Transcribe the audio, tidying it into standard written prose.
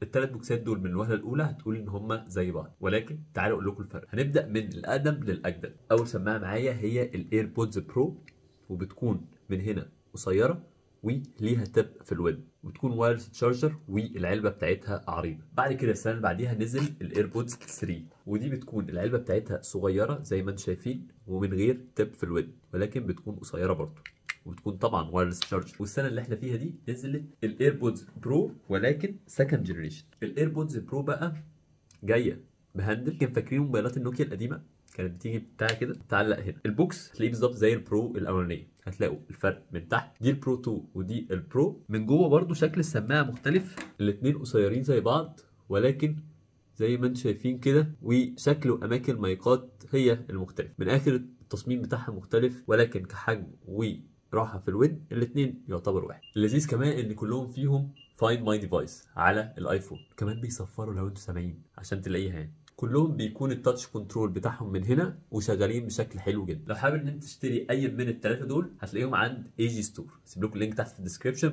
الثلاث بوكسات دول من الوهله الاولى هتقول ان هم زي بعض، ولكن تعالوا اقول لكم الفرق. هنبدا من الاقدم للاجدد. اول سماعه معايا هي الايربودز برو، وبتكون من هنا قصيره وليها تب في الودن، وبتكون وايرلس تشارجر والعلبه بتاعتها عريضه. بعد كده السنه اللي بعديها نزل الايربودز 3، ودي بتكون العلبه بتاعتها صغيره زي ما انتم شايفين ومن غير تب في الودن، ولكن بتكون قصيره برضه، وبتكون طبعا وايرلس تشارجر. والسنه اللي احنا فيها دي نزلت الايربودز برو ولكن سكند جنريشن. الايربودز برو بقى جايه بهاندل. كان فاكرين موبايلات النوكيا القديمه كانت بتيجي بتاع كده تعلق هنا. البوكس هتلاقيه بالظبط زي البرو الاولانيه، هتلاقوا الفرق من تحت، دي البرو 2 ودي البرو. من جوه برضو شكل السماعه مختلف، الاثنين قصيرين زي بعض ولكن زي ما انتم شايفين كده، وشكل واماكن المايكات هي المختلف. من اخر التصميم بتاعها مختلف، ولكن كحجم وراحه في الودن الاثنين يعتبروا واحد. اللذيذ كمان ان كلهم فيهم فايند ماي ديفايس على الايفون، كمان بيصفروا لو انتم سامعين عشان تلاقيها يعني. كلهم بيكون التاتش كنترول بتاعهم من هنا وشغالين بشكل حلو جدا. لو حابب ان انت تشتري اي من الثلاثه دول هتلاقيهم عند اي جي ستور، هسيب لكم اللينك تحت في الديسكربشن.